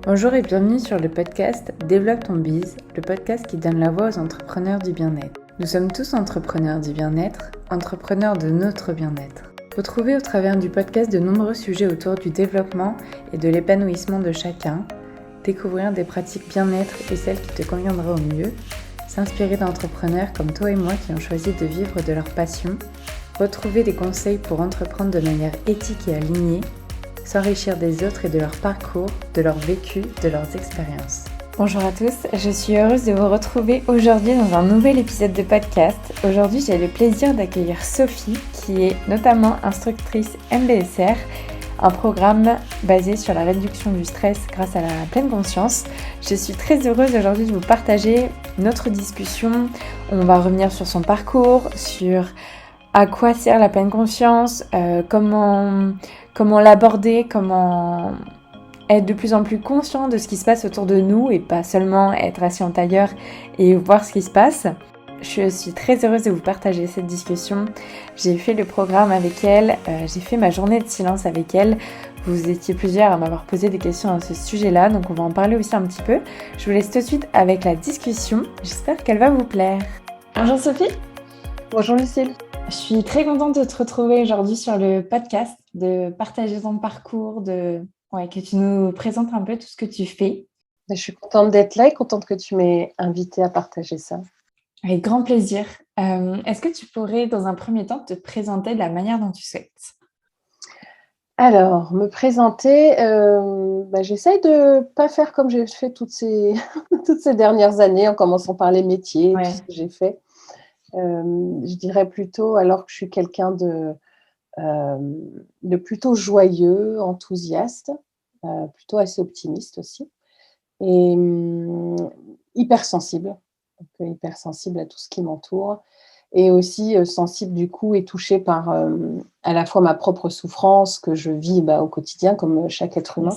Bonjour et bienvenue sur le podcast Développe ton biz, le podcast qui donne la voix aux entrepreneurs du bien-être. Nous sommes tous entrepreneurs du bien-être, entrepreneurs de notre bien-être. Retrouvez au travers du podcast de nombreux sujets autour du développement et de l'épanouissement de chacun, découvrir des pratiques bien-être et celles qui te conviendraient au mieux, s'inspirer d'entrepreneurs comme toi et moi qui ont choisi de vivre de leur passion, retrouver des conseils pour entreprendre de manière éthique et alignée, s'enrichir des autres et de leur parcours, de leur vécu, de leurs expériences. Bonjour à tous, je suis heureuse de vous retrouver aujourd'hui dans un nouvel épisode de podcast. Aujourd'hui, j'ai le plaisir d'accueillir Sophie, qui est notamment instructrice MBSR, un programme basé sur la réduction du stress grâce à la pleine conscience. Je suis très heureuse aujourd'hui de vous partager notre discussion. On va revenir sur son parcours, sur à quoi sert la pleine conscience, comment l'aborder, comment être de plus en plus conscient de ce qui se passe autour de nous et pas seulement être assis en tailleur et voir ce qui se passe. Je suis très heureuse de vous partager cette discussion. J'ai fait le programme avec elle, j'ai fait ma journée de silence avec elle. Vous étiez plusieurs à m'avoir posé des questions à ce sujet-là, donc on va en parler aussi un petit peu. Je vous laisse tout de suite avec la discussion. J'espère qu'elle va vous plaire. Bonjour Sophie. Bonjour Lucille. Je suis très contente de te retrouver aujourd'hui sur le podcast, de partager ton parcours, que tu nous présentes un peu tout ce que tu fais. Je suis contente d'être là et contente que tu m'aies invitée à partager ça. Avec grand plaisir. Est-ce que tu pourrais, dans un premier temps, te présenter de la manière dont tu souhaites ? Alors, me présenter, j'essaye de ne pas faire comme j'ai fait toutes ces dernières années, en commençant par les métiers, tout ce que j'ai fait. Je dirais plutôt, alors que je suis quelqu'un de plutôt joyeux, enthousiaste, plutôt assez optimiste aussi, et hypersensible, hypersensible à tout ce qui m'entoure. Et aussi sensible du coup et touchée par à la fois ma propre souffrance que je vis au quotidien comme chaque être humain,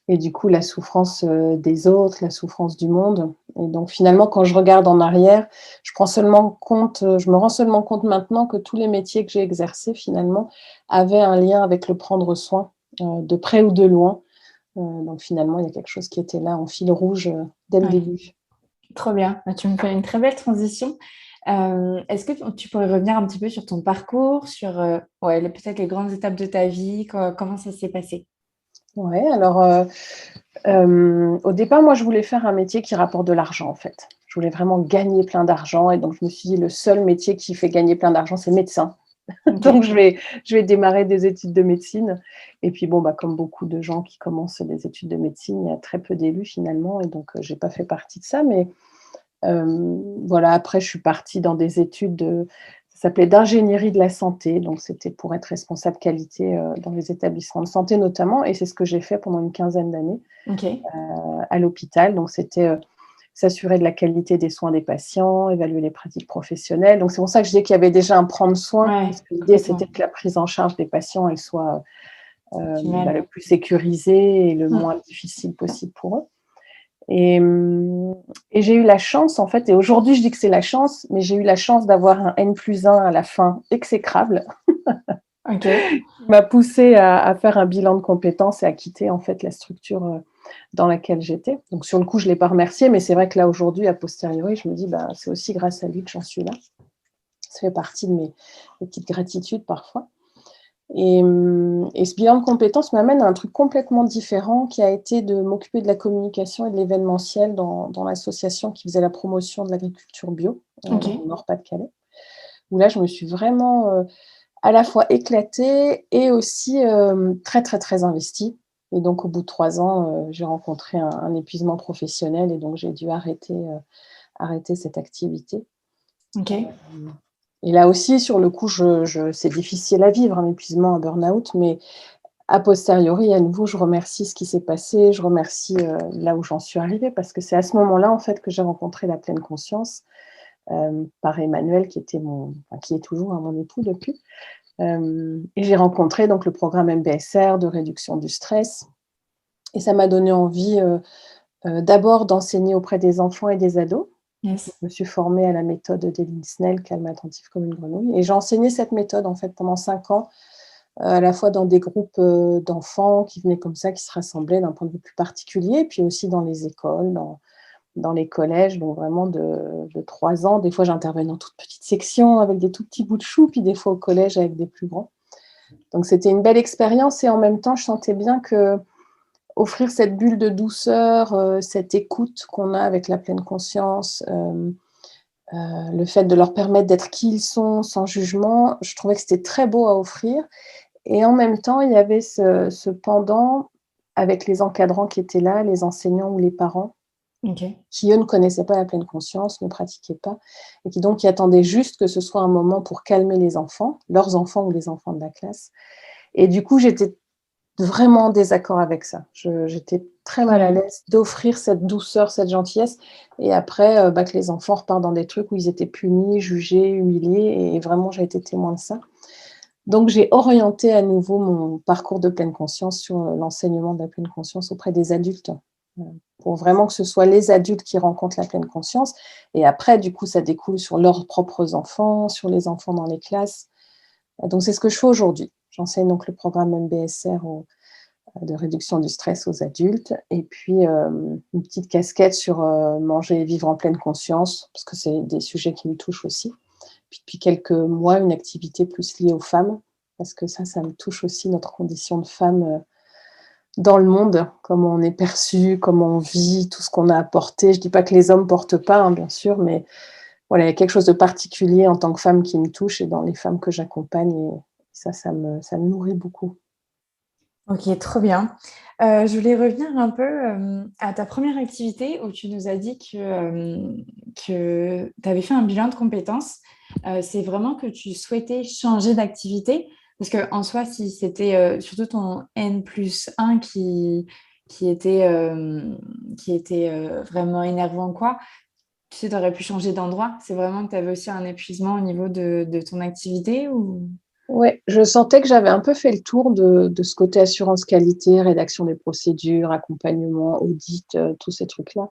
et du coup la souffrance des autres, la souffrance du monde. Et donc finalement quand je regarde en arrière, je me rends seulement compte maintenant que tous les métiers que j'ai exercés finalement avaient un lien avec le prendre soin, de près ou de loin. Donc finalement il y a quelque chose qui était là en fil rouge dès le début. Trop bien, tu me fais une très belle transition. Est-ce que tu pourrais revenir un petit peu sur ton parcours, sur peut-être les grandes étapes de ta vie, comment ça s'est passé ? Ouais, alors au départ, moi, je voulais faire un métier qui rapporte de l'argent, en fait. Je voulais vraiment gagner plein d'argent et donc je me suis dit: «Le seul métier qui fait gagner plein d'argent, c'est médecin». Donc je vais démarrer des études de médecine et puis comme beaucoup de gens qui commencent des études de médecine, il y a très peu d'élus finalement et donc j'ai pas fait partie de ça mais voilà, après je suis partie dans des études ça s'appelait d'ingénierie de la santé, donc c'était pour être responsable qualité, dans les établissements de santé notamment et c'est ce que j'ai fait pendant une quinzaine d'années, à l'hôpital. Donc c'était, s'assurer de la qualité des soins des patients, évaluer les pratiques professionnelles. Donc c'est pour ça que je dis qu'il y avait déjà un prendre soin, parce que l'idée c'était que la prise en charge des patients, elle soit, le plus sécurisée et le moins difficile possible pour eux. Et j'ai eu la chance, en fait, et aujourd'hui je dis que c'est la chance, mais j'ai eu la chance d'avoir un N+1 à la fin exécrable. Qui m'a poussée à faire un bilan de compétences et à quitter en fait la structure dans laquelle j'étais. Donc sur le coup, je ne l'ai pas remercié, mais c'est vrai que là aujourd'hui, a posteriori, je me dis c'est aussi grâce à lui que j'en suis là. Ça fait partie de mes petites gratitudes parfois. Et ce bilan de compétences m'amène à un truc complètement différent qui a été de m'occuper de la communication et de l'événementiel dans l'association qui faisait la promotion de l'agriculture bio, dans le Nord-Pas-de-Calais, où là je me suis vraiment à la fois éclatée et aussi très, très, très investie. Et donc au bout de 3 ans, j'ai rencontré un épuisement professionnel et donc j'ai dû arrêter cette activité. Et là aussi, sur le coup, c'est difficile à vivre, un épuisement, un burn-out, mais a posteriori, à nouveau, je remercie ce qui s'est passé, je remercie là où j'en suis arrivée, parce que c'est à ce moment-là, en fait, que j'ai rencontré la pleine conscience par Emmanuel, qui est toujours mon époux depuis. Et j'ai rencontré donc le programme MBSR de réduction du stress. Et ça m'a donné envie d'abord d'enseigner auprès des enfants et des ados. Je me suis formée à la méthode d'Eline Snell, calme attentif comme une grenouille. Et j'ai enseigné cette méthode en fait pendant 5 ans à la fois dans des groupes, d'enfants qui venaient comme ça, qui se rassemblaient d'un point de vue plus particulier, puis aussi dans les écoles, dans les collèges, donc vraiment de 3 ans. Des fois, j'intervenais en toute petite section avec des tout petits bouts de chou, puis des fois au collège avec des plus grands. Donc c'était une belle expérience et en même temps, je sentais bien qu'offrir cette bulle de douceur, cette écoute qu'on a avec la pleine conscience, le fait de leur permettre d'être qui ils sont sans jugement, je trouvais que c'était très beau à offrir et en même temps, il y avait ce pendant avec les encadrants qui étaient là, les enseignants ou les parents OK. qui, eux, ne connaissaient pas la pleine conscience, ne pratiquaient pas et qui donc qui attendaient juste que ce soit un moment pour calmer les enfants, leurs enfants ou les enfants de la classe et du coup, j'étais vraiment en désaccord avec ça. J'étais très mal à Ouais. l'aise d'offrir cette douceur, cette gentillesse et après, que les enfants repartent dans des trucs où ils étaient punis, jugés, humiliés et vraiment j'ai été témoin de ça. Donc j'ai orienté à nouveau mon parcours de pleine conscience sur, l'enseignement de la pleine conscience auprès des adultes, heu, pour vraiment que ce soit les adultes qui rencontrent la pleine conscience et après du coup ça découle sur leurs propres enfants, sur les enfants dans les classes. Donc c'est ce que je fais aujourd'hui. J'enseigne donc le programme MBSR de réduction du stress aux adultes et puis, une petite casquette sur, manger et vivre en pleine conscience, parce que c'est des sujets qui me touchent aussi. Puis depuis quelques mois, une activité plus liée aux femmes, parce que ça me touche aussi notre condition de femme, dans le monde, comment on est perçu, comment on vit, tout ce qu'on a apporté. Je dis pas que les hommes portent pas, hein, bien sûr, mais voilà, il y a quelque chose de particulier en tant que femme qui me touche et dans les femmes que j'accompagne et ça me nourrit beaucoup. OK, trop bien. Je voulais revenir un peu, à ta première activité où tu nous as dit que tu avais fait un bilan de compétences. C'est vraiment que tu souhaitais changer d'activité? Parce qu'en soi, si c'était, surtout ton N+1 qui était, vraiment énervant quoi, tu sais, tu aurais pu changer d'endroit? C'est vraiment que tu avais aussi un épuisement au niveau de ton activité ou? Ouais, je sentais que j'avais un peu fait le tour de ce côté assurance qualité, rédaction des procédures, accompagnement, audit, tous ces trucs-là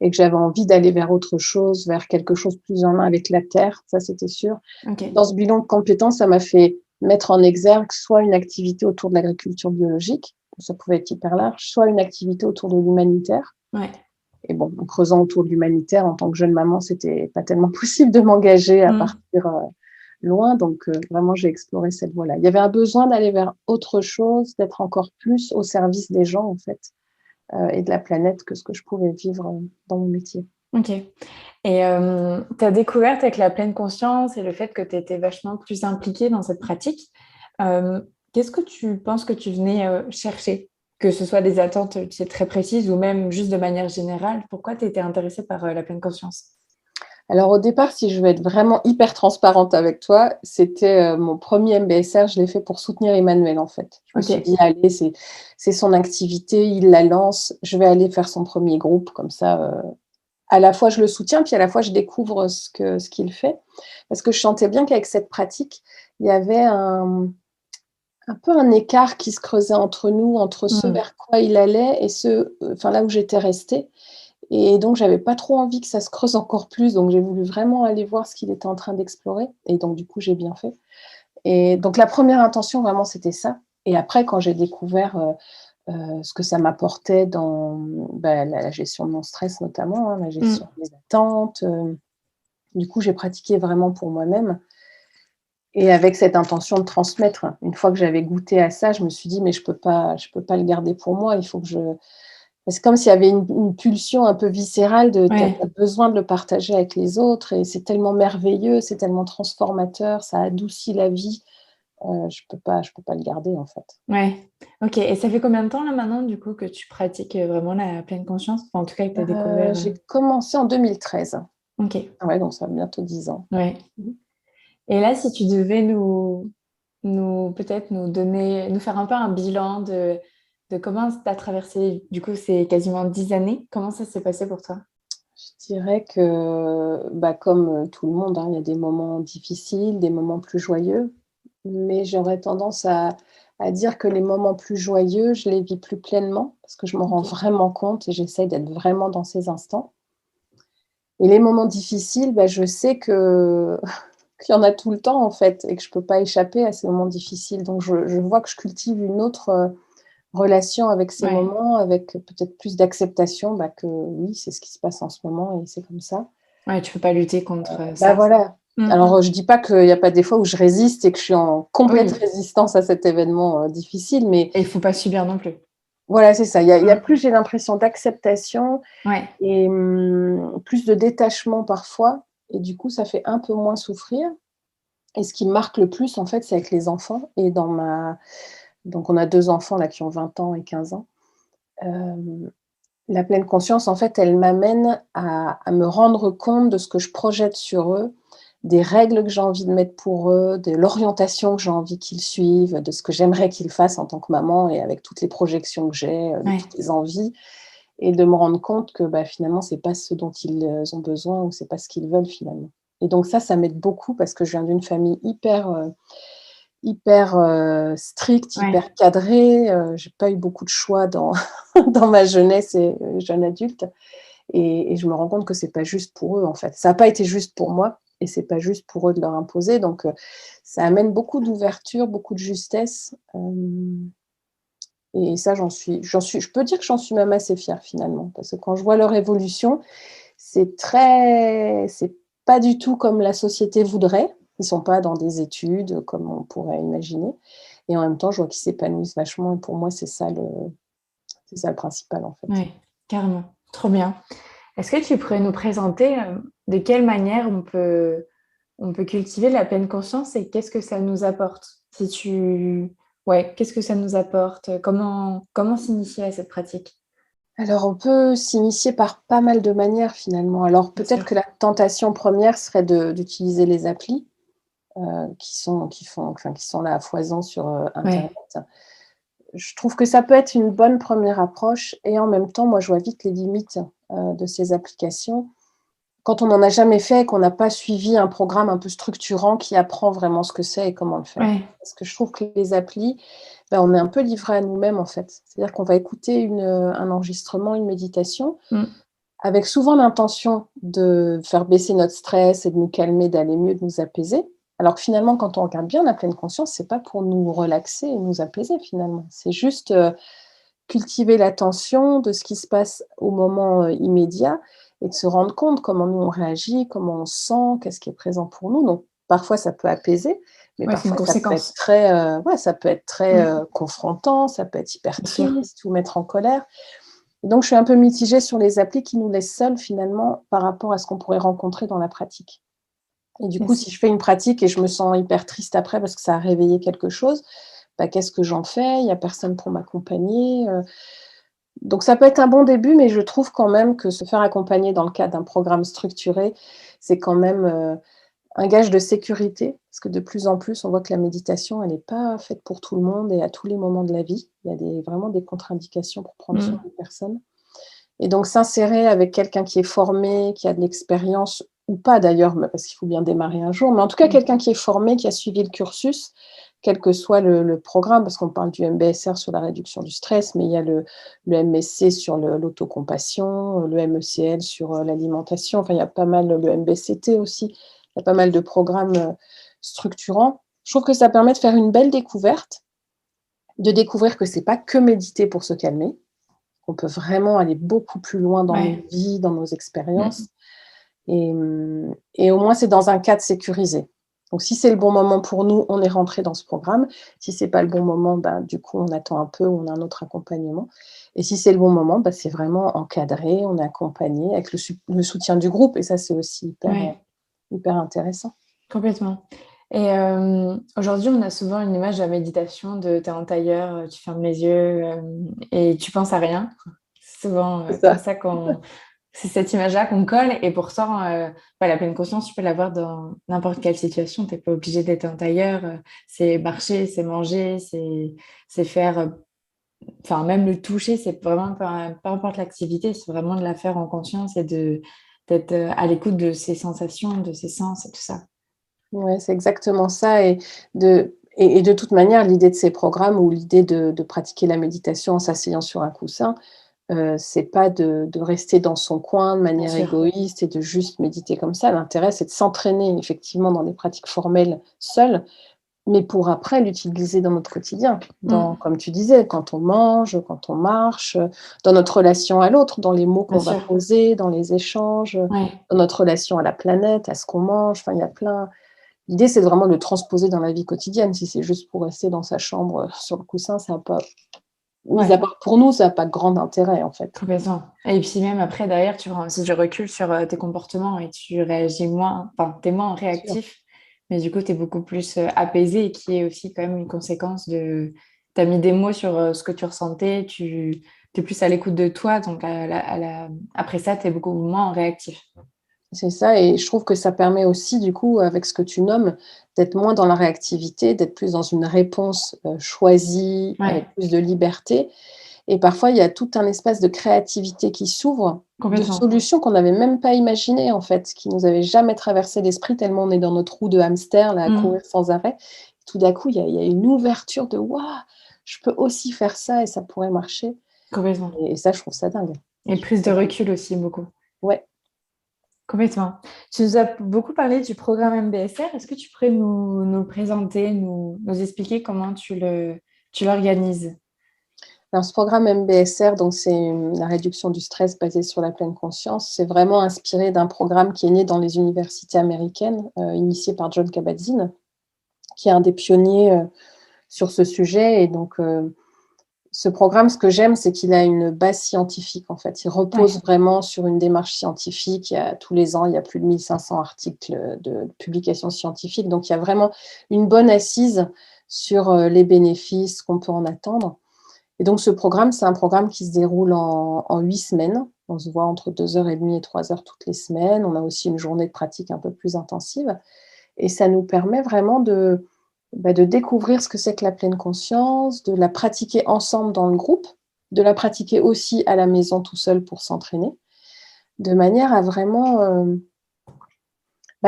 et que j'avais envie d'aller vers autre chose, vers quelque chose plus en lien avec la terre, ça c'était sûr. OK. Dans ce bilan de compétences, ça m'a fait mettre en exergue soit une activité autour de l'agriculture biologique, ça pouvait être hyper large, soit une activité autour de l'humanitaire Ouais. et bon, en creusant autour de l'humanitaire, en tant que jeune maman, c'était pas tellement possible de m'engager à Mmh. partir, loin, donc vraiment j'ai exploré cette voie-là. Il y avait un besoin d'aller vers autre chose, d'être encore plus au service des gens en fait, et de la planète que ce que je pouvais vivre, dans mon métier. OK. Et ta découverte avec la pleine conscience et le fait que tu étais vachement plus impliquée dans cette pratique, qu'est-ce que tu penses que tu venais, chercher? Que ce soit des attentes, tu sais, très précises ou même juste de manière générale, pourquoi tu étais intéressée par, la pleine conscience? Alors au départ, si je veux être vraiment hyper transparente avec toi, c'était, mon 1er MBSR, je l'ai fait pour soutenir Emmanuel en fait. Je me suis OK. dit: «Allez, c'est son activité, il la lance, je vais aller faire son 1er groupe comme ça, à la fois je le soutiens, puis à la fois je découvre ce qu'il fait». Parce que je sentais bien qu'avec cette pratique, il y avait un peu un écart qui se creusait entre nous, entre ce Mmh. vers quoi il allait et enfin là où j'étais restée et donc j'avais pas trop envie que ça se creuse encore plus, donc j'ai voulu vraiment aller voir ce qu'il était en train d'explorer et donc du coup, j'ai bien fait et donc la première intention vraiment c'était ça et après quand j'ai découvert, ce que ça m'apportait dans, la gestion de mon stress notamment, hein, la Mmh. gestion des attentes, du coup, j'ai pratiqué vraiment pour moi-même et avec cette intention de transmettre. Une fois que j'avais goûté à ça, je me suis dit: «Mais je peux pas le garder pour moi, il faut que je». C'est comme s'il y avait une pulsion un peu viscérale de tu Ouais. as besoin de le partager avec les autres et c'est tellement merveilleux, c'est tellement transformateur, ça adoucit la vie, je peux pas le garder, en fait. Ouais. OK et ça fait combien de temps là maintenant du coup que tu pratiques, vraiment la pleine conscience? Enfin en tout cas que tu as découvert, J'ai commencé en 2013. OK. Ouais, donc ça a bientôt 10 ans. Ouais. Mmh. Et là, si tu devais nous peut-être nous faire un peu un bilan de comment tu as traversé, du coup, ces quasiment 10 années, comment ça s'est passé pour toi? Je dirais que, comme, tout le monde, hein, il y a des moments difficiles, des moments plus joyeux, mais j'aurais tendance à dire que les moments plus joyeux, je les vis plus pleinement parce que je m'en rends OK. vraiment compte et j'essaye d'être vraiment dans ces instants et les moments difficiles, je sais que qu'il y en a tout le temps, en fait, et que je peux pas échapper à ces moments difficiles. Donc je vois que je cultive une autre, relation avec ces Ouais. moments, avec peut-être plus d'acceptation, que oui, c'est ce qui se passe en ce moment et c'est comme ça. Ouais, tu peux pas lutter contre, ça. Voilà. Mmh. Alors, je dis pas qu'il y a pas des fois où je résiste et que je suis en complète Oui, résistance à cet événement, difficile, mais et il faut pas subir non plus. voilà, c'est ça. Il y a Mmh. plus, j'ai l'impression, d'acceptation Ouais, et plus de détachement parfois, et du coup, ça fait un peu moins souffrir. Et ce qui me marque le plus, en fait, c'est avec les enfants et donc on a 2 enfants là qui ont 20 ans et 15 ans. Hem, la pleine conscience, en fait, elle m'amène à me rendre compte de ce que je projette sur eux, des règles que j'ai envie de mettre pour eux, de l'orientation que j'ai envie qu'ils suivent, de ce que j'aimerais qu'ils fassent en tant que maman et avec toutes les projections que j'ai, de ouais. toutes les envies, et de me rendre compte que, finalement, c'est pas ce dont ils, ont besoin, ou c'est pas ce qu'ils veulent finalement. Et donc ça m'aide beaucoup parce que je viens d'une famille hyper, stricte, Ouais. hyper cadrée, j'ai pas eu beaucoup de choix dans dans ma jeunesse et jeune adulte, et je me rends compte que c'est pas juste pour eux, en fait. Ça a pas été juste pour moi et c'est pas juste pour eux de leur imposer, donc ça amène beaucoup d'ouverture, beaucoup de justesse, et ça, je peux dire que j'en suis même assez fière finalement, parce que quand je vois leur évolution, c'est pas du tout comme la société voudrait. Ils sont pas dans des études comme on pourrait imaginer, et en même temps, je vois qu'ils s'épanouissent vachement, et pour moi, c'est ça le principal, en fait. Ouais, carrément. Trop bien. Est-ce que tu pourrais nous présenter, de quelle manière on peut cultiver la pleine conscience et qu'est-ce que ça nous apporte? Si tu Ouais, qu'est-ce que ça nous apporte? Comment s'initier à cette pratique? Alors, on peut s'initier par pas mal de manières finalement. Alors, Bien peut-être sûr. que la tentation première serait d'utiliser les applis, qui sont là à foison sur, internet. Ouais. Je trouve que ça peut être une bonne première approche, et en même temps, moi, je vois vite les limites, de ces applications. Quand on n'en a jamais fait, qu'on n'a pas suivi un programme un peu structurant qui apprend vraiment ce que c'est et comment le faire. Ouais. Parce que je trouve que les applis, on est un peu livré à nous-mêmes, en fait. C'est-à-dire qu'on va écouter un enregistrement, une méditation, Mmh. avec souvent l'intention de faire baisser notre stress et de nous calmer, d'aller mieux, de nous apaiser. Alors que finalement, quand on regarde bien la pleine conscience, c'est pas pour nous relaxer et nous apaiser finalement. C'est juste, cultiver l'attention de ce qui se passe au moment, immédiat, et de se rendre compte comment nous on réagit, comment on se sent, qu'est-ce qui est présent pour nous. Donc parfois ça peut apaiser, mais Ouais, c'est une parfois ça peut être conséquence. très, ouais, ça peut être très, Mmh. confrontant, ça peut être hyper Bien sûr. triste ou mettre en colère. Et donc je suis un peu mitigée sur les applis qui nous laissent seuls finalement par rapport à ce qu'on pourrait rencontrer dans la pratique. Et du coup, Yes. si je fais une pratique et je me sens hyper triste après parce que ça a réveillé quelque chose, qu'est-ce que j'en fais? Il y a personne pour m'accompagner, donc ça peut être un bon début, mais je trouve quand même que se faire accompagner dans le cadre d'un programme structuré, c'est quand même, un gage de sécurité. Parce que de plus en plus, on voit que la méditation, elle est pas faite pour tout le monde et à tous les moments de la vie. Il y a vraiment des contre-indications pour prendre soin Mmh. des personnes. Et donc s'insérer avec quelqu'un qui est formé, qui a de l'expérience, ou pas d'ailleurs, parce qu'il faut bien démarrer un jour, mais en tout cas Mmh. quelqu'un qui est formé, qui a suivi le cursus, quel que soit le programme, parce qu'on parle du MBSR sur la réduction du stress, mais il y a le MSC sur l'autocompassion, le MECL sur, l'alimentation, enfin il y a pas mal, le MBCT aussi, il y a pas mal de programmes, structurants. Je trouve que ça permet de faire une belle découverte, de découvrir que c'est pas que méditer pour se calmer, on peut vraiment aller beaucoup plus loin dans nos Ouais. vies, dans nos Mmh. expériences, et au moins c'est dans un cadre sécurisé. Donc si c'est le bon moment pour nous, on est rentré dans ce programme. Si c'est pas le bon moment, du coup, on attend un peu, ou on a un autre accompagnement, et si c'est le bon moment, c'est vraiment encadré, on est accompagné avec le soutien du groupe, et ça, c'est aussi Ouais. hyper intéressant. Complètement. Et aujourd'hui, on a souvent une image de la méditation de tu es en tailleur, tu fermes les yeux, et tu penses à rien. C'est souvent, C'est comme ça. ça qu'on c'est cette image-là qu'on colle et pourtant, la pleine conscience, tu peux l'avoir dans n'importe quelle situation. Tu es pas obligé d'être en tailleur, c'est marcher, c'est manger, c'est faire, enfin même le toucher, c'est vraiment peu importe l'activité, c'est vraiment de la faire en conscience et d'être, à l'écoute de ses sensations, de ses sens et tout ça. Ouais, c'est exactement ça, et de toute manière, l'idée de ces programmes, ou l'idée de pratiquer la méditation en s'asseyant sur un coussin, c'est pas de rester dans son coin de Bien manière sûr. égoïste et de juste méditer comme ça. L'intérêt, c'est de s'entraîner effectivement dans des pratiques formelles seules, mais pour après l'utiliser dans notre quotidien. Mmh. Comme tu disais, quand on mange, quand on marche, dans notre relation à l'autre, dans les mots Bien qu'on va sûr. poser, dans les échanges, Ouais. dans notre relation à la planète, à ce qu'on mange. Enfin, il y a plein. L'idée, c'est vraiment de le transposer dans la vie quotidienne. Si c'est juste pour rester dans sa chambre, sur le coussin, ça a pas, mis à Ouais. part pour nous, ça a pas grand intérêt, en fait. Complètement. Et puis même après, derrière, tu prends aussi du recul sur tes comportements et tu réagis moins, enfin, t'es moins Bien sûr. réactif, mais du coup, t'es beaucoup plus apaisé et qui est aussi quand même une conséquence de. T'as mis des mots sur ce que tu ressentais, tu es plus à l'écoute de toi, donc après ça, t'es beaucoup moins réactif. C'est ça et je trouve que ça permet aussi du coup, avec ce que tu nommes, d'être moins dans la réactivité, d'être plus dans une réponse, choisie, avec Ouais, plus de liberté et parfois il y a tout un espace de créativité qui s'ouvre, de complètement. solutions qu'on n'avait même pas imaginées en fait, qui nous avaient jamais traversé l'esprit tellement on est dans notre roue de hamster là, à courir Mm, sans arrêt. Tout d'un coup, il y a une ouverture de: «Waouh, je peux aussi faire ça et ça pourrait marcher» complètement. et ça, je trouve ça dingue. Et Je trouve prise ça de dingue. recul aussi, beaucoup. Ouais. Complètement. Tu nous as beaucoup parlé du programme MBSR. Est-ce que tu pourrais nous le présenter, nous expliquer comment tu l'organises? Alors ce programme MBSR, donc c'est la réduction du stress basée sur la pleine conscience. C'est vraiment inspiré d'un programme qui est né dans les universités américaines, initié par John Kabat-Zinn, qui est un des pionniers, sur ce sujet et donc ce programme, ce que j'aime, c'est qu'il a une base scientifique, en fait. Il repose Ouais, vraiment sur une démarche scientifique. Il y a tous les ans, il y a plus de 1500 articles de publications scientifiques, donc il y a vraiment une bonne assise sur, les bénéfices qu'on peut en attendre. Et donc ce programme, c'est un programme qui se déroule en 8 semaines. On se voit entre 2 heures et demie et 3 heures toutes les semaines. On a aussi une journée de pratique un peu plus intensive et ça nous permet vraiment de découvrir ce que c'est que la pleine conscience, de la pratiquer ensemble dans le groupe, de la pratiquer aussi à la maison tout seul pour s'entraîner, de manière à vraiment,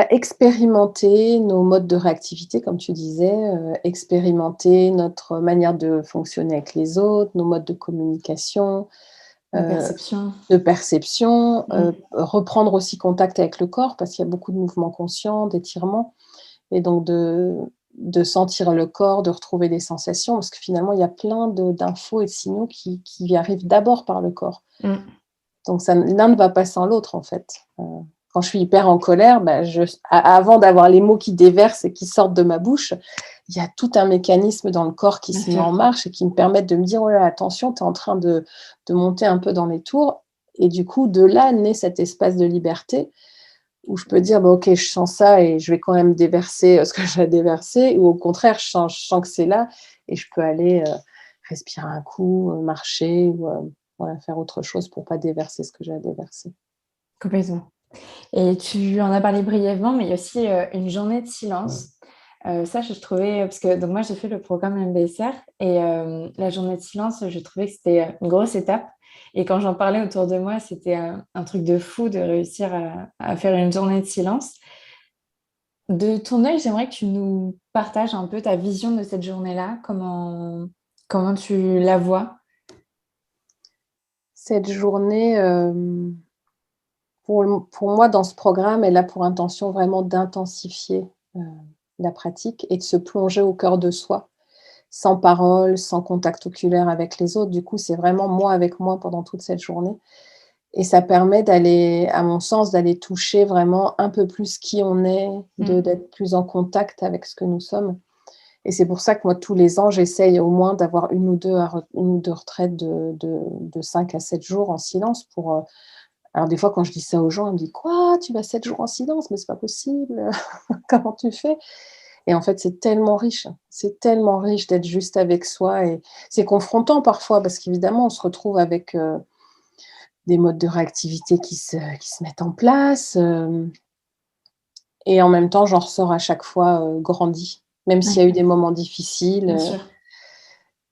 expérimenter nos modes de réactivité comme tu disais, expérimenter notre manière de fonctionner avec les autres, nos modes de communication, de heu, perception. de perception, Mm. reprendre aussi contact avec le corps parce qu'il y a beaucoup de mouvements conscients, d'étirements et donc de sentir le corps, de retrouver des sensations parce que finalement il y a plein d'infos et de signaux qui arrivent d'abord par le corps. Mm. Donc ça l'un ne va pas sans l'autre en fait. Quand je suis hyper en colère, avant d'avoir les mots qui déversent et qui sortent de ma bouche, il y a tout un mécanisme dans le corps qui Bien se met en sûr. marche et qui me permettent de me dire: «Oh là, attention, tu es en train de monter un peu dans les tours» et du coup, de là naît cet espace de liberté où je peux dire: «Bah, OK, je sens ça et je vais quand même déverser, ce que j'ai à déverser» ou au contraire, je sens que c'est là et je peux aller, respirer un coup, marcher ou, voilà, faire autre chose pour pas déverser ce que j'ai à déverser. Complètement. Et tu en as parlé brièvement, mais il y a aussi une journée de silence. Ça, je trouvais, parce que donc moi, j'ai fait le programme MBSR et la journée de silence, je trouvais que c'était une grosse étape. Et quand j'en parlais autour de moi, c'était un truc de fou de réussir à faire une journée de silence. De ton œil, j'aimerais que tu nous partages un peu ta vision de cette journée-là, comment tu la vois. Cette journée, pour moi, dans ce programme, elle a pour intention vraiment d'intensifier, heu, la pratique et de se plonger au cœur de soi, sans parole, sans contact oculaire avec les autres. Du coup, c'est vraiment moi avec moi pendant toute cette journée et ça permet d'aller, à mon sens, d'aller toucher vraiment un peu plus qui on est, Mm. d'être plus en contact avec ce que nous sommes et c'est pour ça que moi, tous les ans, j'essaye au moins d'avoir une ou 2 retraites de 5 à 7 jours en silence pour, alors des fois, quand je dis ça aux gens, ils me disent: «Quoi? Tu vas 7 jours en silence? Mais c'est pas possible, comment tu fais?» et en fait, c'est tellement riche d'être juste avec soi et c'est confrontant parfois parce qu'évidemment, on se retrouve avec, des modes de réactivité qui se mettent en place, et en même temps, j'en ressors à chaque fois, grandie. Même s'il y a eu Ouais, des moments difficiles, bien sûr.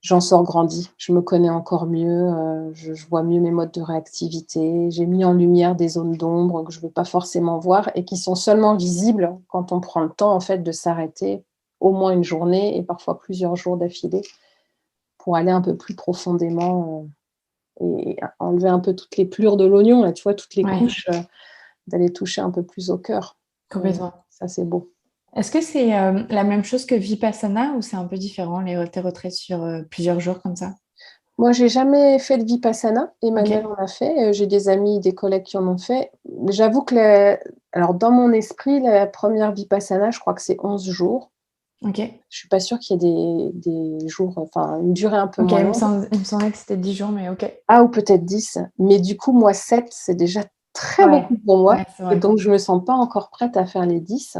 j'en sors grandie. Je me connais encore mieux, je vois mieux mes modes de réactivité. J'ai mis en lumière des zones d'ombre que je ne veux pas forcément voir et qui sont seulement visibles quand on prend le temps, en fait, de s'arrêter au moins une journée et parfois plusieurs jours d'affilée pour aller un peu plus profondément, et enlever un peu toutes les pelures de l'oignon, là, tu vois, toutes les Ouais, couches, d'aller toucher un peu plus au cœur. complètement. Ça, c'est beau. Est-ce que c'est la même chose que Vipassana ou c'est un peu différent, tes retraites sur plusieurs jours comme ça? Moi, j'ai jamais fait de Vipassana. Ok, Emmanuel en a fait. J'ai des amis, des collègues qui en ont fait. J'avoue que alors, dans mon esprit, la première Vipassana, je crois que c'est 11 jours. ok. Je suis pas sûre qu'il y ait des jours, enfin, une durée un peu Ok, moins longue. il me semblait que c'était 10 jours, mais ok. Ah, ou peut-être 10. Mais du coup, moi, 7, c'est déjà très Ouais, beaucoup pour ouais, moi. c'est Et vrai. donc, je me sens pas encore prête à faire les 10.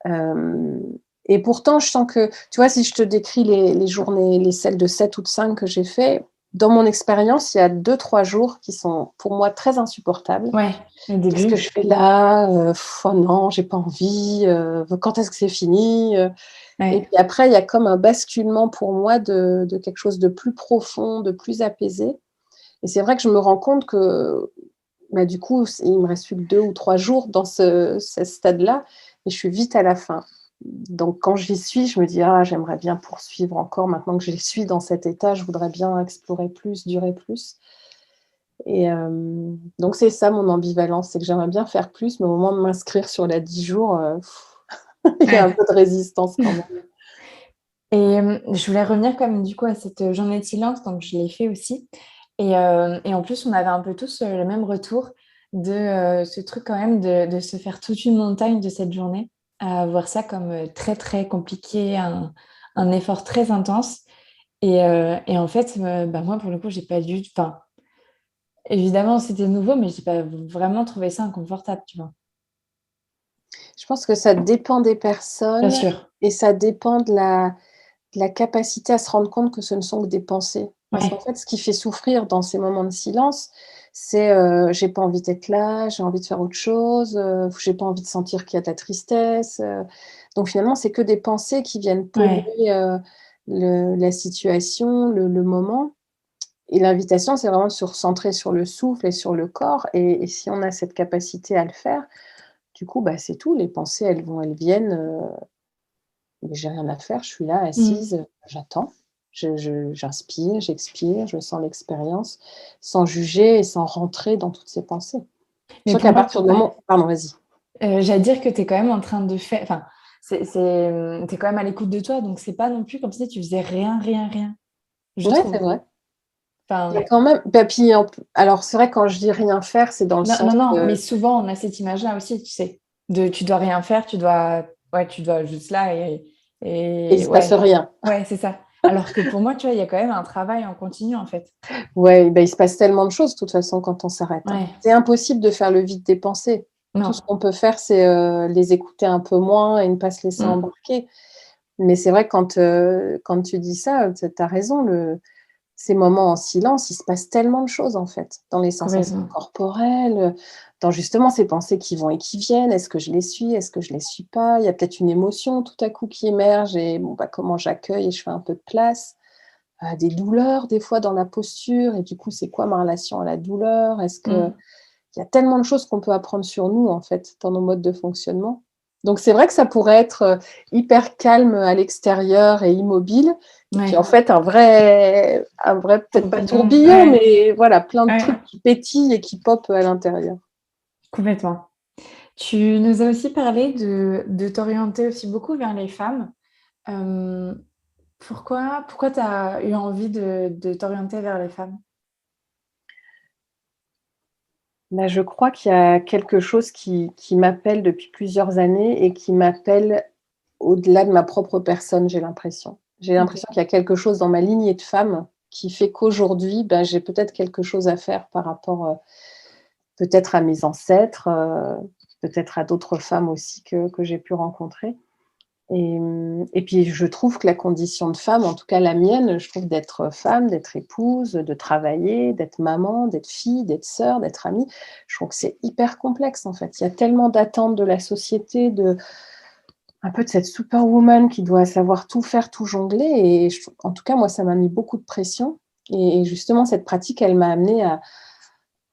Euh, et pourtant, je sens que, tu vois, si je te décris les journées, celles de 7 ou de 5 que j'ai fait, dans mon expérience, il y a 2-3 jours qui sont pour moi très insupportables. Ouais, le Qu'est-ce que début. je fais là? Oh non, j'ai pas envie. Quand est-ce que c'est fini? Et Ouais. puis après, il y a comme un basculement pour moi de quelque chose de plus profond, de plus apaisé. Et c'est vrai que je me rends compte que bah, du coup, il me reste plus que 2 ou 3 jours dans ce stade-là, et je suis vite à la fin. Donc, quand j'y suis, je me dis, ah, j'aimerais bien poursuivre encore. Maintenant que je suis dans cet état, je voudrais bien explorer plus, durer plus. Et donc, c'est ça mon ambivalence, c'est que j'aimerais bien faire plus, mais au moment de m'inscrire sur la 10 jours, il y a un Ouais. peu de résistance quand même. Et je voulais revenir comme du coup à cette journée de silence, donc je l'ai fait aussi. Et en plus, on avait un peu tous le même retour de ce truc quand même de se faire toute une montagne de cette journée, à voir ça comme très très compliqué, un effort très intense. Et en fait, bah, moi pour le coup, j'ai pas dû. Enfin, évidemment, c'était nouveau, mais j'ai pas vraiment trouvé ça inconfortable, tu vois. Je pense que ça dépend des Bien personnes sûr. et ça dépend de la capacité à se rendre compte que ce ne sont que des pensées. Parce qu'en Ouais. fait, ce qui fait souffrir dans ces moments de silence, c'est j'ai pas envie d'être là, j'ai envie de faire autre chose, j'ai pas envie de sentir qu'il y a de la tristesse. Donc finalement, c'est que des pensées qui viennent Ouais. polluer la situation, le moment. Et l'invitation, c'est vraiment de se recentrer sur le souffle et sur le corps. Et si on a cette capacité à le faire, du coup, bah, c'est tout. Les pensées, elles viennent. Mais j'ai rien à faire, je suis là Mm. assise, j'attends. J'inspire, j'expire, je sens l'expérience, sans juger et sans rentrer dans toutes ces pensées. Mais Sauf pour qu'à moi, partir du ouais. moment pardon, vas-y. J'allais dire que tu es quand même en train de faire. Enfin, t'es quand même à l'écoute de toi, donc c'est pas non plus comme si tu faisais rien, rien, rien, je Ouais, c'est trouve. vrai. Il y a Enfin, quand même bah, puis alors c'est vrai quand je dis rien faire, c'est dans le non, sens non, non, mais de souvent on a cette image-là aussi, tu sais, de tu dois rien faire, ouais, tu dois juste là et il et se passe ouais, rien. ouais, c'est ça. Alors que pour moi, tu vois, il y a quand même un travail en continu en fait. Ouais, bah, il se passe tellement de choses de toute façon quand on s'arrête, hein. Ouais, C'est impossible de faire le vide des pensées. Tout ce non. qu'on peut faire, c'est, les écouter un peu moins et ne pas se laisser Mm. embarquer. Mais c'est vrai que quand tu dis ça, tu as raison, ces moments en silence, il se passe tellement de choses en fait, dans les sensations Complètement. corporelles, dans justement ces pensées qui vont et qui viennent. Est-ce que je les suis? Est-ce que je les suis pas? Il y a peut-être une émotion tout à coup qui émerge et bon, bah, comment j'accueille et je fais un peu de place? Des douleurs des fois dans la posture et du coup, c'est quoi ma relation à la douleur? Est-ce que Mm. il y a tellement de choses qu'on peut apprendre sur nous, en fait, dans nos modes de fonctionnement. Donc c'est vrai que ça pourrait être, hyper calme à l'extérieur et immobile et puis, en Ouais, fait, un vrai peut-être pas tourbillon, tourbillon, ouais, mais voilà, plein de ouais, trucs qui pétillent et qui popent à l'intérieur. complètement. Tu nous as aussi parlé de t'orienter aussi beaucoup vers les femmes. Euh, pourquoi tu as eu envie de t'orienter vers les femmes? Bah, je crois qu'il y a quelque chose qui m'appelle depuis plusieurs années et qui m'appelle au-delà de ma propre personne, j'ai l'impression. J'ai Ok. l'impression qu'il y a quelque chose dans ma lignée de femmes qui fait qu'aujourd'hui, bah, j'ai peut-être quelque chose à faire par rapport, peut-être à mes ancêtres, peut-être à d'autres femmes aussi que j'ai pu rencontrer. Et puis je trouve que la condition de femme, en tout cas la mienne, je trouve d'être femme, d'être épouse, de travailler, d'être maman, d'être fille, d'être sœur, d'être amie, je trouve que c'est hyper complexe en fait. Il y a tellement d'attentes de la société, un peu de cette superwoman qui doit savoir tout faire, tout jongler et en tout cas moi ça m'a mis beaucoup de pression et justement cette pratique elle m'a amenée à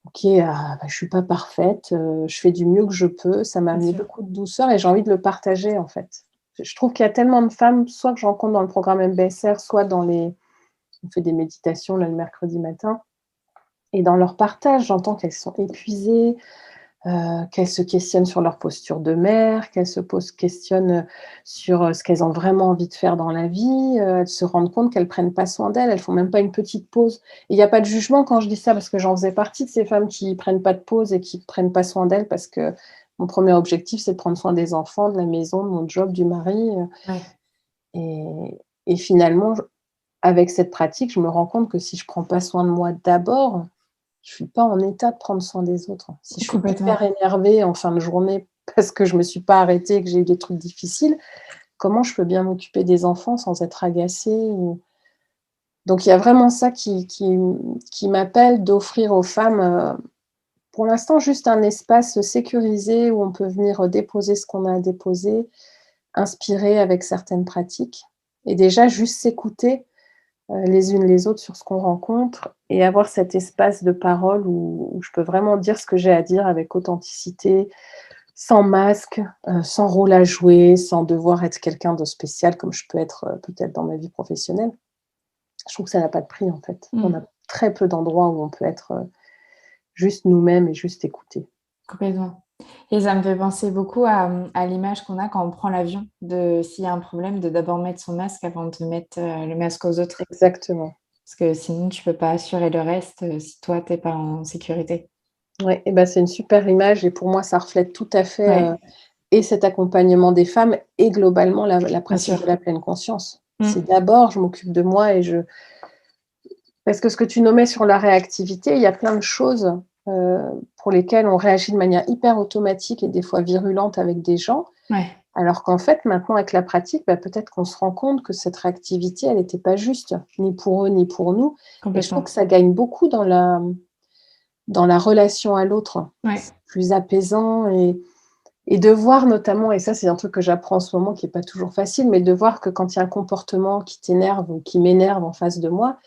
OK, bah, je suis pas parfaite, je fais du mieux que je peux. Ça m'a Bien amené sûr. beaucoup de douceur et j'ai envie de le partager, en fait. Je trouve qu'il y a tellement de femmes, soit que je rencontre dans le programme MBSR, soit on fait des méditations là le mercredi matin, Et dans leur partage, j'entends qu'elles sont épuisées, qu'elles se questionnent sur leur posture de mère, qu'elles questionnent sur, ce qu'elles ont vraiment envie de faire dans la vie, elles se rendent compte qu'elles prennent pas soin d'elles, elles font même pas une petite pause. Et il y a pas de jugement quand je dis ça, parce que j'en faisais partie de ces femmes qui prennent pas de pause et qui prennent pas soin d'elles, parce que mon premier objectif, c'est de prendre soin des enfants, de la maison, de mon job, du mari, Ouais, et finalement, avec cette pratique, je me rends compte que si je prends pas soin de moi d'abord, je suis pas en état de prendre soin des autres. Si je suis hyper complètement. énervée en fin de journée parce que je me suis pas arrêtée et que j'ai eu des trucs difficiles, comment je peux bien m'occuper des enfants sans être agacée ou... Donc il y a vraiment ça qui m'appelle d'offrir aux femmes, pour l'instant, juste un espace sécurisé où on peut venir déposer ce qu'on a à déposer, inspirer avec certaines pratiques et déjà juste s'écouter les unes les autres sur ce qu'on rencontre et avoir cet espace de parole où je peux vraiment dire ce que j'ai à dire avec authenticité, sans masque, sans rôle à jouer, sans devoir être quelqu'un de spécial comme je peux être, peut-être dans ma vie professionnelle. Je trouve que ça n'a pas de prix, en fait. On a Mmh, très peu d'endroits où on peut être, juste nous-mêmes et juste écouter. complètement. Et ça me fait penser beaucoup à l'image qu'on a quand on prend l'avion, de s'il y a un problème, de d'abord mettre son masque avant de mettre, le masque aux autres. Exactement. Parce que sinon tu peux pas assurer le reste, si toi tu es pas en sécurité. Ouais et ben c'est une super image et pour moi, ça reflète tout à fait, Ouais, et cet accompagnement des femmes et globalement la bien pratique de sûr. la pleine conscience. C'est Mmh, d'abord, je m'occupe de moi et je... Parce que ce que tu nommais sur la réactivité, il y a plein de choses, heu, pour lesquelles on réagit de manière hyper automatique et des fois virulente avec des gens, ouais, alors qu'en fait, maintenant avec la pratique, bah, peut-être qu'on se rend compte que cette réactivité, elle était pas juste, ni pour eux, ni pour nous et je trouve que complètement. ça gagne beaucoup dans la relation à l'autre. Ouais, C'est plus apaisant et de voir notamment et ça, c'est un truc que j'apprends en ce moment qui est pas toujours facile, mais de voir que quand il y a un comportement qui t'énerve ou qui m'énerve en face de moi,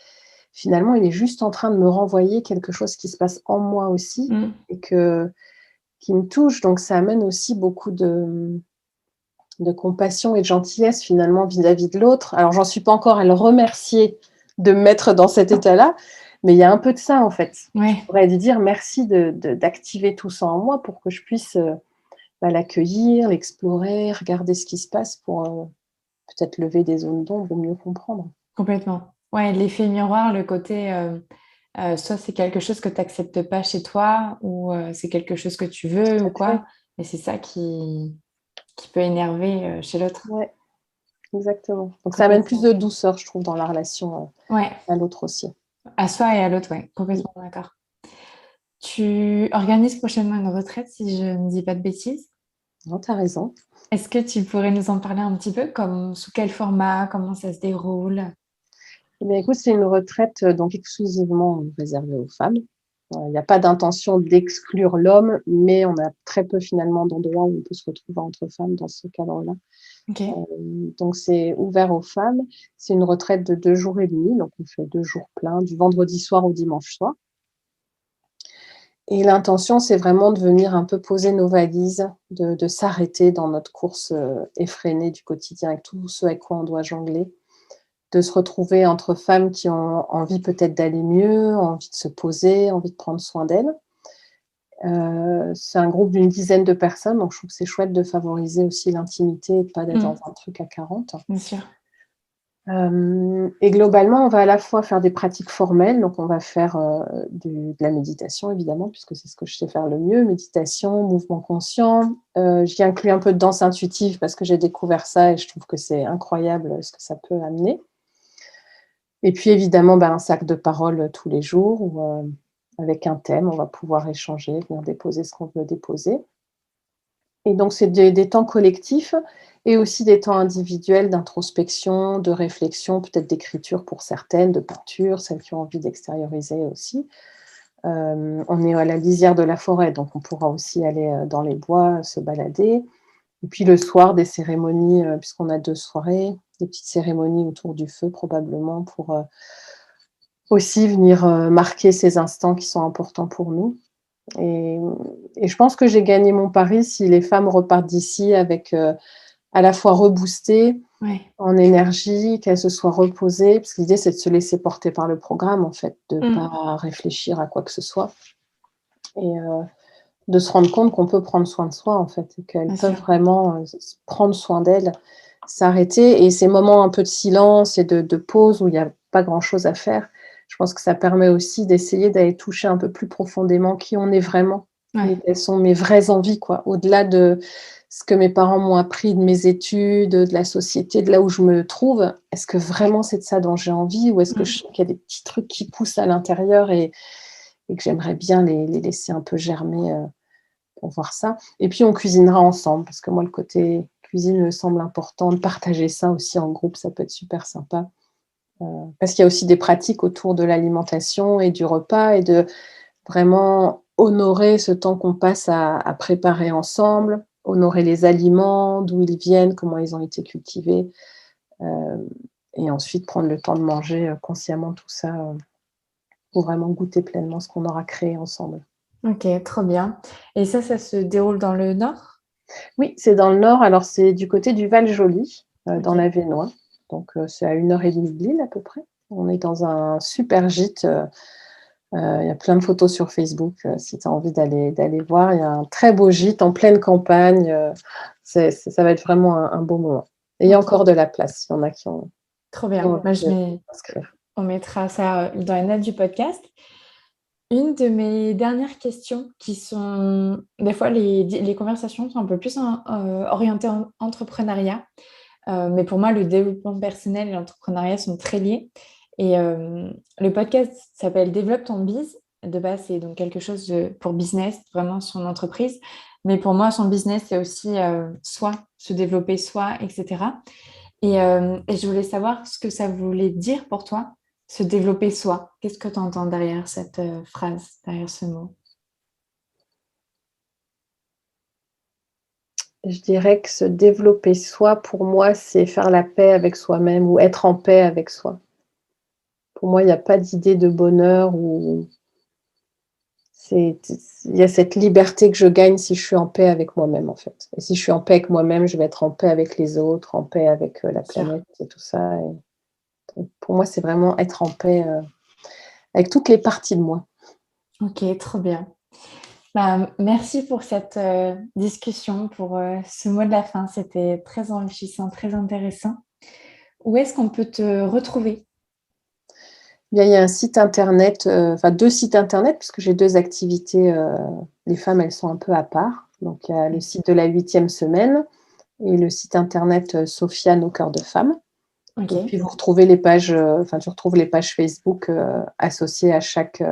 finalement, il est juste en train de me renvoyer quelque chose qui se passe en moi aussi mmh, et qui me touche. Donc ça amène aussi beaucoup de compassion et de gentillesse finalement vis-à-vis de l'autre. Alors j'en suis pas encore à le remercier de me mettre dans cet état-là, mais il y a un peu de ça en fait. Je ouais, pourrais lui dire merci d'activer tout ça en moi pour que je puisse, bah, l'accueillir, l'explorer, regarder ce qui se passe pour, peut-être lever des zones d'ombre ou mieux comprendre. complètement. Ouais, l'effet miroir, le côté, soit c'est quelque chose que tu acceptes pas chez toi ou, c'est quelque chose que tu veux Tout ou à fait. quoi et c'est ça qui peut énerver, chez l'autre. Ouais, exactement. Donc ça amène plus Complètement. de douceur, je trouve, dans la relation, Ouais, à l'autre aussi. à soi et à l'autre, ouais, Mmh. complètement d'accord. Tu organises prochainement une retraite, si je ne dis pas de bêtises. Non, tu as raison. Est-ce que tu pourrais nous en parler un petit peu, comme sous quel format, comment ça se déroule? Eh bien, écoute, c'est une retraite, donc exclusivement réservée aux femmes. Il y a pas d'intention d'exclure l'homme, mais on a très peu finalement d'endroits où on peut se retrouver entre femmes dans ce cadre-là. OK. Donc c'est ouvert aux femmes. C'est une retraite de 2 jours et demi, donc on fait 2 jours pleins, du vendredi soir au dimanche soir. Et l'intention, c'est vraiment de venir un peu poser nos valises, de s'arrêter dans notre course, effrénée du quotidien avec tout ce avec quoi on doit jongler, de se retrouver entre femmes qui ont envie peut-être d'aller mieux, envie de se poser, envie de prendre soin d'elles. C'est un groupe d'une dizaine de personnes, donc je trouve que c'est chouette de favoriser aussi l'intimité et de pas d'être dans Mmh, un truc à 40. bien sûr. Et globalement, on va à la fois faire des pratiques formelles, donc on va faire, de la méditation évidemment, puisque c'est ce que je sais faire le mieux, méditation, mouvement conscient. J'y inclus un peu de danse intuitive parce que j'ai découvert ça et je trouve que c'est incroyable, ce que ça peut amener. Et puis évidemment, ben, un sac de parole, tous les jours où, avec un thème, on va pouvoir échanger, venir déposer ce qu'on veut déposer. Et donc c'est des temps collectifs et aussi des temps individuels d'introspection, de réflexion, peut-être d'écriture pour certaines, de peinture, celles qui ont envie d'extérioriser aussi. On est à la lisière de la forêt, donc on pourra aussi aller, dans les bois, se balader. Et puis le soir, des cérémonies, puisqu'on a 2 soirées, des petites cérémonies autour du feu probablement pour, aussi venir, marquer ces instants qui sont importants pour nous. Et et je pense que j'ai gagné mon pari si les femmes repartent d'ici avec, à la fois reboostée Ouais. en énergie, qu'elle se soit reposée, parce que l'idée, c'est de se laisser porter par le programme, en fait, de ne pas réfléchir à quoi que ce soit et de se rendre compte qu'on peut prendre soin de soi, en fait, et qu'elles Bien peuvent sûr. vraiment, prendre soin d'elles, s'arrêter et ces moments un peu de silence et de pause où il y a pas grand-chose à faire, je pense que ça permet aussi d'essayer d'aller toucher un peu plus profondément qui on est vraiment et Ouais. quelles sont mes vraies envies, quoi. Au-delà de ce que mes parents m'ont appris de mes études, de la société, de là où je me trouve, est-ce que vraiment c'est de ça dont j'ai envie ou est-ce que je sens qu'il y a des petits trucs qui poussent à l'intérieur et que j'aimerais bien les laisser un peu germer, pour voir ça et puis on cuisinera ensemble parce que moi le côté cuisine me semble important, de partager ça aussi en groupe, ça peut être super sympa, parce qu'il y a aussi des pratiques autour de l'alimentation et du repas et de vraiment honorer ce temps qu'on passe à préparer ensemble, honorer les aliments, d'où ils viennent, comment ils ont été cultivés, heu et ensuite prendre le temps de manger, consciemment tout ça, pour vraiment goûter pleinement ce qu'on aura créé ensemble. OK, trop bien. Et ça se déroule dans le nord? Oui, c'est dans le nord, alors c'est du côté du Val-Joli, dans OK. l'Avesnois, donc c'est à 1 heure et demie de Lille à peu près. On est dans un super gîte, il y a plein de photos sur Facebook, si tu as envie d'aller voir. Il y a un très beau gîte en pleine campagne, ça va être vraiment un beau moment et il y a OK, encore de la place, il y en a trop qui ont bien. Bah, envie de s'inscrire. on mettra ça, dans les notes du podcast. Une de mes dernières questions qui sont des fois les conversations sont un peu plus orientées en entrepreneuriat, mais pour moi le développement personnel et l'entrepreneuriat sont très liés et le podcast s'appelle «Développe ton biz». De base, c'est donc quelque chose pour business, vraiment son entreprise, mais pour moi son business, c'est aussi, soi, se développer soi et cetera et je voulais savoir ce que ça voulait dire pour toi, se développer soi. Qu'est-ce que tu entends derrière cette, phrase, derrière ce mot? Je dirais que se développer soi, pour moi, c'est faire la paix avec soi-même ou être en paix avec soi. Pour moi, il y a pas d'idée de bonheur ou c'est il y a cette liberté que je gagne si je suis en paix avec moi-même, en fait et si je suis en paix avec moi-même, je vais être en paix avec les autres, en paix avec, la Sûr. planète et tout ça et donc pour moi, c'est vraiment être en paix, avec toutes les parties de moi. OK, trop bien. Bah, merci pour cette, discussion, pour, ce mot de la fin. C'était très enrichissant, très intéressant. Où est-ce qu'on peut te retrouver? Bien, il y a un site internet, enfin 2 sites internet puisque j'ai 2 activités, les femmes, elles sont un peu à part. Donc il y a le Mmh. site de la 8e semaine et le site internet, Sofiane au cœur de femme et OK, puis vous retrouvez les pages, enfin tu retrouves les pages Facebook, associées à chaque,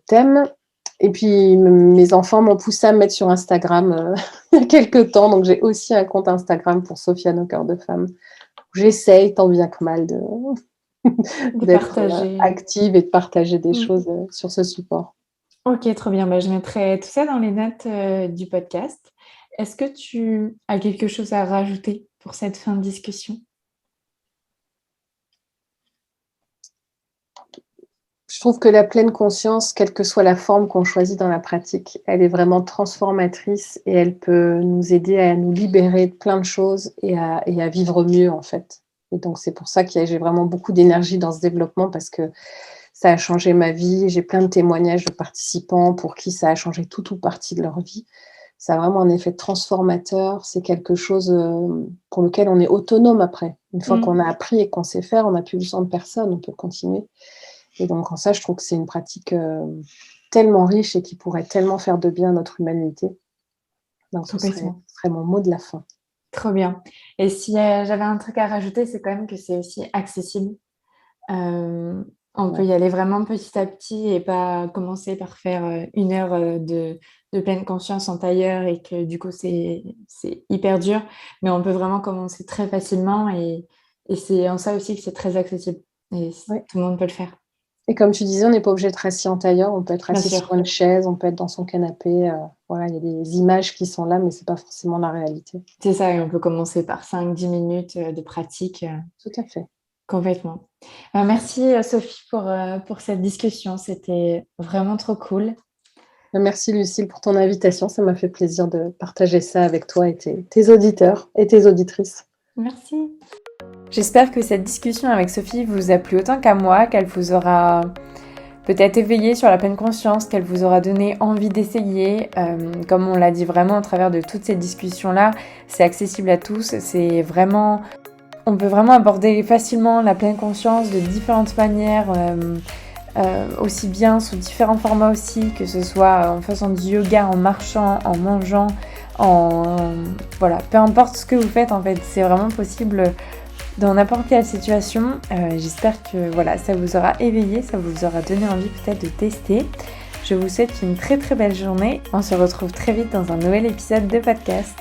thème et puis mes enfants m'ont poussée à me mettre sur Instagram, il y a quelque temps, donc j'ai aussi un compte Instagram pour Sofiane au cœur de femme. J'essaye tant bien que mal de de d'être, partager. active et de partager des Mmh. choses, sur ce support. OK, trop bien. Bah, je mettrai tout ça dans les notes, du podcast. Est-ce que tu as quelque chose à rajouter pour cette fin de discussion? Je trouve que la pleine conscience, quelle que soit la forme qu'on choisit dans la pratique, elle est vraiment transformatrice et elle peut nous aider à nous libérer de plein de choses et à vivre mieux, en fait et donc c'est pour ça que j'ai vraiment beaucoup d'énergie dans ce développement parce que ça a changé ma vie. J'ai plein de témoignages de participants pour qui ça a changé tout ou partie de leur vie. Ça a vraiment un effet transformateur. C'est quelque chose, pour lequel on est autonome après. Une fois Mmh. qu'on a appris et qu'on sait faire, on n'a plus besoin de personne, on peut continuer et donc en ça, je trouve que c'est une pratique, tellement riche et qui pourrait tellement faire de bien à notre humanité. Donc Complètement. ce serait mon mot de la fin. Trop bien et si, j'avais un truc à rajouter, c'est quand même que c'est aussi accessible. Hem, on peut Ouais. y aller vraiment petit à petit et pas commencer par faire, 1 heure, de pleine conscience en tailleur et que du coup c'est hyper dur. Mais on peut vraiment commencer très facilement et c'est en ça aussi que c'est très accessible et c Ouais tout le monde peut le faire. et comme tu disais, on n'est pas obligé d'être assis en tailleur, on peut être Bien assis sûr, sur une chaise, on peut être dans son canapé, voilà, il y a des images qui sont là, mais c'est pas forcément la réalité. c'est ça et on peut commencer par 5-10 minutes, de pratique, Tout à fait. complètement. Merci, Sophie pour cette discussion, c'était vraiment trop cool. Merci Lucille pour ton invitation. Ça m'a fait plaisir de partager ça avec toi et tes auditeurs et tes auditrices. Merci. J'espère que cette discussion avec Sophie vous a plu autant qu'à moi, qu'elle vous aura peut-être éveillé sur la pleine conscience, qu'elle vous aura donné envie d'essayer. Comme on l'a dit vraiment au travers de toutes ces discussions-là, c'est accessible à tous. On peut vraiment aborder facilement la pleine conscience de différentes manières, aussi bien sous différents formats aussi, que ce soit en faisant du yoga, en marchant, en mangeant, voilà, peu importe ce que vous faites en fait, c'est vraiment possible dans n'importe quelle situation. J'espère que voilà, ça vous aura éveillé, ça vous aura donné envie peut-être de tester. Je vous souhaite une très très belle journée. On se retrouve très vite dans un nouvel épisode de podcast.